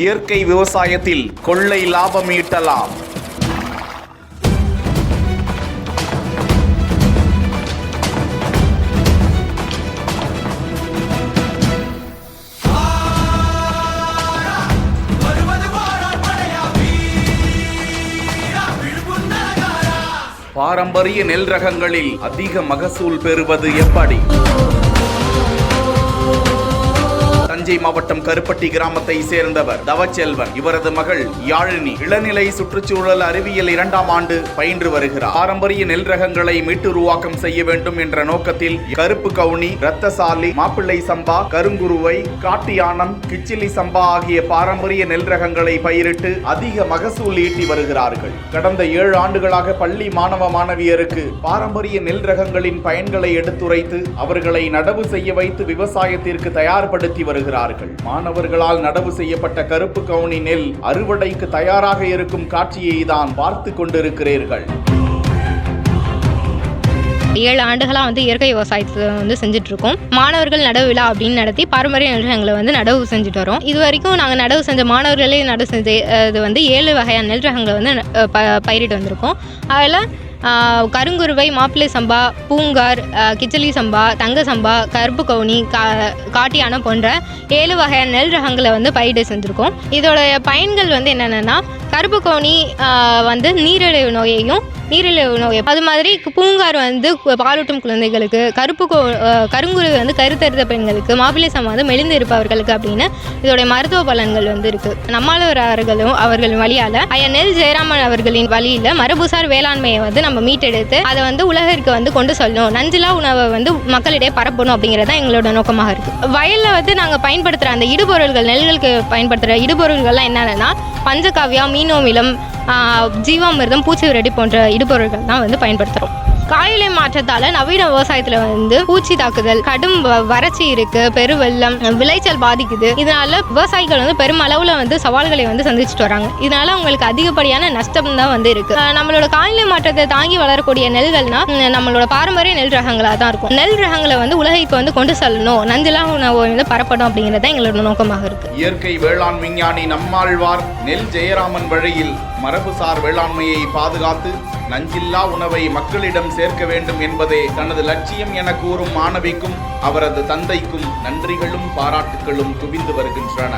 இயற்கை விவசாயத்தில் கொள்ளை லாபம் ஈட்டலாம். பாரம்பரிய நெல் ரகங்களில் அதிக மகசூல் பெறுவது எப்படி? தஞ்சை மாவட்டம் கருப்பட்டி கிராமத்தை சேர்ந்தவர் தவச்செல்வன். இவரது மகள் யாழினி இளநிலை சுற்றுச்சூழல் அறிவியல் 2ஆம் ஆண்டு பயின்று வருகிறார். பாரம்பரிய நெல் ரகங்களை மீட்டுருவாக்கம் செய்ய வேண்டும் என்ற நோக்கத்தில் கருப்பு கவுனி, ரத்தசாலி, மாப்பிள்ளை சம்பா, கருங்குருவை, காட்டியானம், கிச்சிலி சம்பா ஆகிய பாரம்பரிய நெல் ரகங்களை பயிரிட்டு அதிக மகசூல் ஈட்டி வருகிறார்கள். கடந்த 7 ஆண்டுகளாக பள்ளி மாணவ மாணவியருக்கு பாரம்பரிய நெல் ரகங்களின் பயன்களை எடுத்துரைத்து அவர்களை நடவு செய்ய வைத்து விவசாயத்திற்கு தயார்படுத்தி வருகிறார்கள். மாணவர்களால் நடவு செய்யப்பட்ட கருப்பு கவுனி நெல் அறுவடைக்கு தயாராக இருக்கும் காட்சியை தான் பார்த்து கொண்டிருக்கிறீர்கள். 7 ஆண்டுகளாக இயற்கை விவசாயத்தை செஞ்சுட்டு இருக்கோம். மாணவர்கள் நடவு விழா அப்படின்னு நடத்தி பாரம்பரிய நெல் நடவு செஞ்சுட்டு வரோம். இது வரைக்கும் நாங்கள் நடவு செஞ்ச மாணவர்களே நடவு செஞ்சது 7 வகையான நெல் ரகங்களை பயிரிட்டு வந்திருக்கோம். அதில் கருங்குருவை, மாப்பிள்ளை சம்பா, பூங்கார், கிச்சலி சம்பா, தங்க சம்பா, கருப்பு கவுனி, காட்டியானம் போன்ற 7 வகையான நெல் ரகங்களை பயிரிட்டு செஞ்சுருக்கோம். இதோட பயன்கள் என்னென்னா, கருப்பு கவுனி நீரிழிவு நோயையும் அது மாதிரி பூங்கார் பாலூட்டும் குழந்தைகளுக்கு, கருங்குருவி கருத்தரித்த பெண்களுக்கு, மாப்பிள்ளை சம்பா மெலிந்து இருப்பவர்களுக்கு அப்படின்னு இதோடைய மருத்துவ பலன்கள் இருக்குது. நம்மாழ்வார்களும் அவர்களின் வழியால் ஐயா நெல் ஜெயராமன் அவர்களின் வழியில் மரபுசார் வேளாண்மையை நம்ம மீட்டெடுத்து அதை உலகிற்கு கொண்டு சொல்லணும், நஞ்சிலா உணவை மக்களிடையே பரப்பணும் அப்படிங்கிறது எங்களோட நோக்கமாக இருக்குது. வயலில் நாங்கள் பயன்படுத்துகிற அந்த இடுபொருள்கள், நெல்களுக்கு பயன்படுத்துகிற இடுபொருள்கள்லாம் என்னென்னா பஞ்சகாவியா, மீனோமிலம், ஜீவாமிர்தம், பூச்சி விரட்டி போன்ற இடுபொருள்கள் தான் பயன்படுத்துகிறோம். காலநிலை மாற்றத்தால் நவீன விவசாயத்தில் பூச்சி தாக்குதல், கடும் வறட்சி இருக்குது, பெருவெள்ளம், விளைச்சல் பாதிக்குது. இதனால விவசாயிகள் பெருமளவில் சவால்களை சந்திச்சுட்டு வராங்க. இதனால அவங்களுக்கு அதிகப்படியான நஷ்டம் தான் இருக்குது. நம்மளோட காலநிலை மாற்றத்தை தாங்கி வளரக்கூடிய நெல்கள்னா நம்மளோட பாரம்பரிய நெல் ரகங்களாக தான் இருக்கும். நெல் ரகங்களை உலகிற்கு கொண்டு செல்லணும், நஞ்சலா உணவு பரப்பணும் அப்படிங்கிறது எங்களோட நோக்கமாக இருக்குது. இயற்கை வேளாண் விஞ்ஞானி நம்மாழ்வார் நெல் ஜெயராமன் வழியில் மரபுசார் வேளாண்மையை பாதுகாத்து நஞ்சில்லா உணவை மக்களிடம் சேர்க்க வேண்டும் என்பதே தனது லட்சியம் என கூறும் மாணவிக்கும் அவரது தந்தைக்கும் நன்றிகளும் பாராட்டுகளும் குவிந்து வருகின்றன.